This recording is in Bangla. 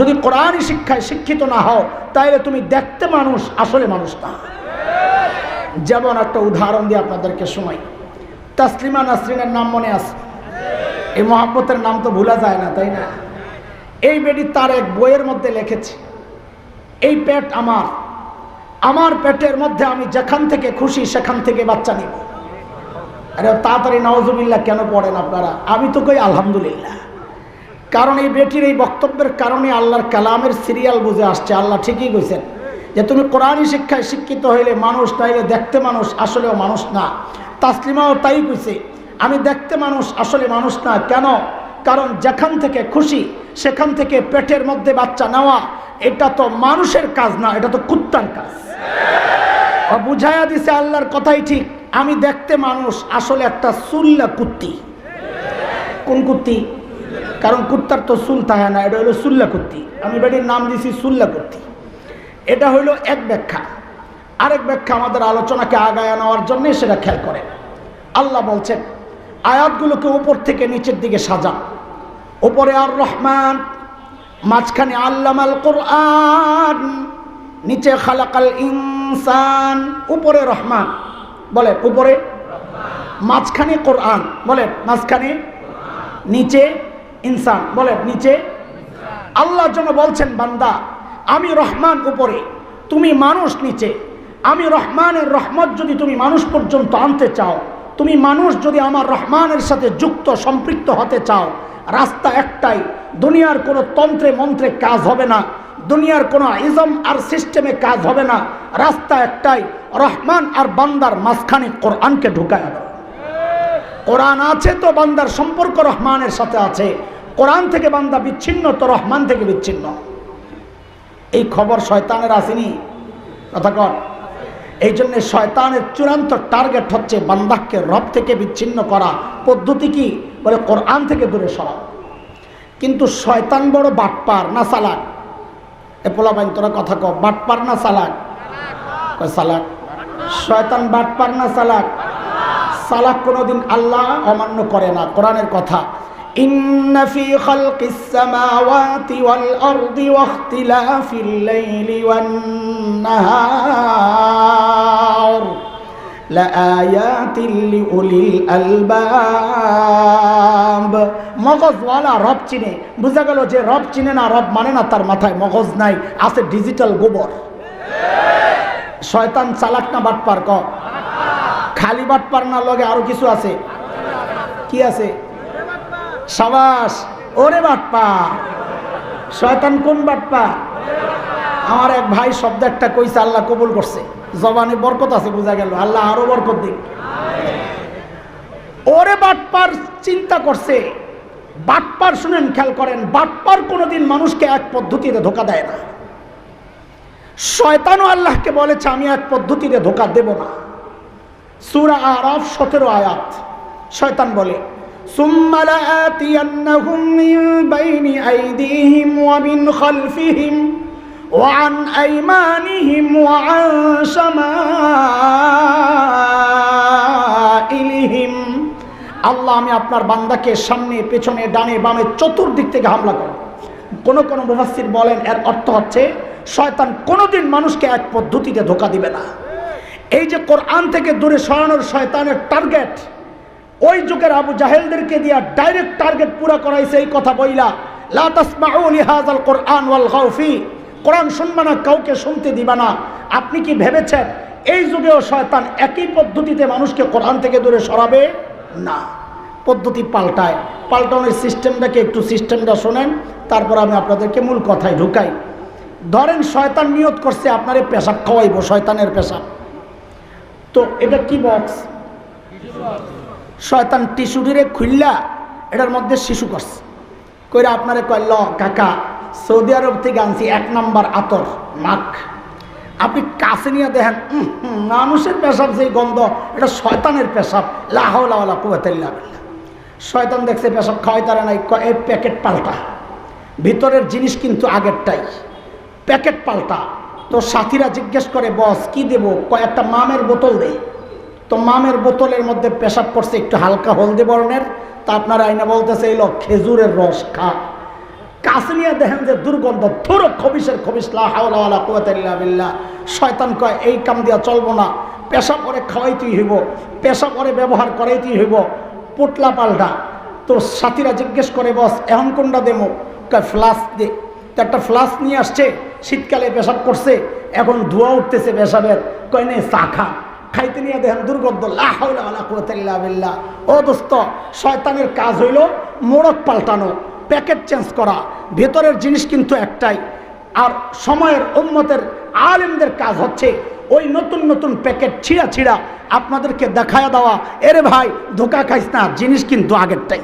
যদি কোরআনী শিক্ষায় শিক্ষিত না হও তাহলে তুমি দেখতে মানুষ, আসলে মানুষ না। যেমন একটা উদাহরণ দিয়ে আপনাদেরকে শোনাই। তাসলিমা নাসরিনের নাম মনে আছে? এই মহাব্বতের নাম তো ভুলা যায় না, তাই না? এই বেটি তার এক বইয়ের মধ্যে লিখেছে, এই পেট আমার, আমার পেটের মধ্যে আমি যেখান থেকে খুশি সেখান থেকে বাচ্চা নিব। আরে তাড়াতাড়ি নাউজুবিল্লাহ কেন পড়েন আপনারা? আমি তো কই আলহামদুলিল্লাহ। কারণ এই বেটির এই বক্তব্যের কারণে আল্লাহর কালামের সিরিয়াল বুঝে আসছে। আল্লাহ ঠিকই কইছেন যে তুমি কোরআনী শিক্ষায় শিক্ষিত হইলে মানুষ, তাইলে দেখতে মানুষ, আসলেও মানুষ না। তাসলিমাও তাই কইছে, আমি দেখতে মানুষ, আসলে মানুষ না। কেন? কারণ যেখান থেকে খুশি সেখান থেকে পেটের মধ্যে বাচ্চা নেওয়া, এটা তো মানুষের কাজ না, এটা তো কুত্তার কাজ। বুঝাইয়া দিছে আল্লাহর কথাই ঠিক। আমি দেখতে মানুষ, আসলে একটা সুল্লা কুত্তি। কোন কুত্তি? কারণ কুত্তার তো চুল থাকে না, এটা হলো সুল্লা কুত্তি। আমি বেটির নাম দিছি সুল্লা কুত্তি। এটা হইল এক ব্যাখ্যা। আরেক ব্যাখ্যা আমাদের আলোচনাকে আগায় নেওয়ার জন্য সেটা খেয়াল করেন। আল্লাহ বলছেন আয়াতগুলোকে উপর থেকে নিচের দিকে সাজান। উপরে আর রহমান, মাঝখানে আল্লামাল কোরআন, নিচে খালাকাল ইনসান। উপরে রহমান বলেন, উপরে, মাঝখানে কোরআন বলেন, মাঝখানে, নিচে ইনসান বলেন, নিচে। আল্লাহর জন্য বলছেন বান্দা আমি রহমান উপরে, তুমি মানুষ নিচে। আমি রহমানের রহমত যদি তুমি মানুষ পর্যন্ত আনতে চাও, তুমি মানুষ যদি আমার রহমানের সাথে যুক্ত সম্পৃক্ত হতে চাও, রাস্তা একটাই। দুনিয়ার কোনো তন্ত্রে মন্ত্রে কাজ হবে না, দুনিয়ার কোনো ইজম আর সিস্টেমে কাজ হবে না। রাস্তা একটাই, রহমান আর বান্দার মাঝখানে কোরআনকে ঢুকায় দাও। কোরআন আছে তো বান্দার সম্পর্ক রহমানের সাথে আছে। কোরআন থেকে বান্দা বিচ্ছিন্ন তো রহমান থেকে বিচ্ছিন্ন। এই খবর শয়তানের আসেনি? কথা কর। এই জন্য শয়তানের চূড়ান্ত টার্গেট হচ্ছে বান্দাকে রব থেকে বিচ্ছিন্ন করা। পদ্ধতি কি? বলে কোরআন থেকে দূরে সরা। কিন্তু শয়তান বড় বাটপার না চালাক? এ পোলাপাইন তোরা কথা কর, বাটপার না চালাক? চালাক। শয়তান বাটপার না চালাক? চালাক। কোনোদিন আল্লাহ অমান্য করে না। কোরআনের কথা, ইন্না ফি খালকিস সামাওয়াতি ওয়াল আরদি ওয়াখতিলাফিল লাইলি ওয়ান নাহার লাআয়াতিল লিউলিল আলবাব। মগজওয়ালা রব চিনে। বুঝা গেল যে রব চিনে না, রব মানে না, তার মাথায় মগজ নাই, আছে ডিজিটাল গোবর। শয়তান চালাক না বাটপার? ক খালি বাটপার না, লগে আরো কিছু আছে। কি আছে? সাবাস, ওরে বাটপা। শয়তান কোন বাটপা? আমার এক ভাই শব্দ একটা কইছে, আল্লাহ কবুল করছে। জবানে বরকত আছে, বোঝা গেল। আল্লাহ আরো বরকত দিক। ওরে বাটপার চিন্তা করছে। বাটপার শুনেন, খেয়াল করেন, বাটপার কোনোদিন মানুষকে এক পদ্ধতিতে ধোঁকা দেয় না। শয়তানও আল্লাহকে বলেছে আমি এক পদ্ধতিতে ধোঁকা দেব না। সূরা আরাফ 17 আয়াত। শয়তান বলে সুম্মা লাআতিয়ান্নাহুম মিন বাইনি আইদিহিম ওয়া মিন খালফিহিম ওয়া আন আইমানিহিম ওয়া আন শামাইলিহিম। আল্লাহ আমি আপনার বান্দাকে সামনে, পেছনে, ডানে, বামে, চতুর্দিক থেকে হামলা করব। কোন কোন মুফাসসির বলেন এর অর্থ হচ্ছে শয়তান কোনোদিন মানুষকে এক পদ্ধতিতে ধোঁকা দিবে না। এই যে কোরআন থেকে দূরে সরানোর শয়তানের টার্গেট, ওই যুগের আবু জাহেলদেরকে দিয়া ডাইরেক্ট টার্গেট পুরা করাইছে। এই কথা বইলা, লা তাসমাউ লিহাযাল কোরআন ওয়ালগাউ ফি, কোরআন শুনবা না, কাউকে শুনতে দিবা না। আপনি কি ভেবেছেন এই যুগেও শয়তান একই পদ্ধতিতে মানুষকে কোরআন থেকে দূরে সরাবে? না, পদ্ধতি পাল্টায়। পাল্টানোর সিস্টেমটাকে একটু সিস্টেমটা শোনেন, তারপর আমি আপনাদেরকে মূল কথায় ঢুকাই। ধরেন শয়তান নিয়ত করছে আপনারে পেশাব খাওয়াইব, শয়তানের পেশাব। তো এটা কি বক্স? শয়তান টিস্যুটিরে খুললা এটার মধ্যে শিশু করছে, কইরা আপনারে কয় ল কাকা, সৌদি আরব থেকে আনছি 1 নম্বর আতর মাখ। আপনি কাছে নিয়ে দেখেন, মানুষের পেশাব যেই গন্ধ, এটা শয়তানের পেশাব। লা হাওলা ওয়ালা কুওয়াতা ইল্লা বিল্লাহ। শয়তান দেখছে পেশাব খাওয়াইতারে নাই, কয় এই প্যাকেট পাল্টা, ভিতরের জিনিস কিন্তু আগেরটাই, প্যাকেট পাল্টা। তো সাথীরা জিজ্ঞেস করে বস কি দেব? কয় একটা মামের বোতল দে। তো মামের বোতলের মধ্যে পেশাব করছে একটু হালকা হলদে বর্ণের। তা আপনার আইনা বলতেছে এলো খেজুরের রস খা। কাছে নিয়ে দেখেন যে দুর্গন্ধ, ধুর খবিসের খবিস, লা হাওলা ওয়ালা কুওয়াতা ইল্লা বিল্লাহ। শয়তান কয় এই কাম দিয়া চলবো না, পেশা করে খাওয়াইতেই হইব, পেশা করে ব্যবহার করাইতেই হইব, পোটলা পাল্টা। তো সাথীরা জিজ্ঞেস করে বস এখন কোনটা দেবো? কয় ফ্লাস্ক দে। তো একটা ফ্লাস্ক নিয়ে আসছে, শীতকালে পেশাব করছে, এখন ধোঁয়া উঠতেছে পেশাবের, কয় নে চা খা। খাইতে নিয়ে দেখেন দুর্গন্ধ, লা হাওলা ওয়ালা কুওয়াতা ইল্লা বিল্লাহ। ও দোস্ত, শয়তানের কাজ হইল মোড়ক পাল্টানো, প্যাকেট চেঞ্জ করা, ভেতরের জিনিস কিন্তু একটাই। আর সময়ের উম্মতের আলেমদের কাজ হচ্ছে ওই নতুন নতুন প্যাকেট ছিঁড়া ছিঁড়া আপনাদেরকে দেখায়া দেওয়া, এরে ভাই ধোকা খাইস না, জিনিস কিন্তু আগেরটাই।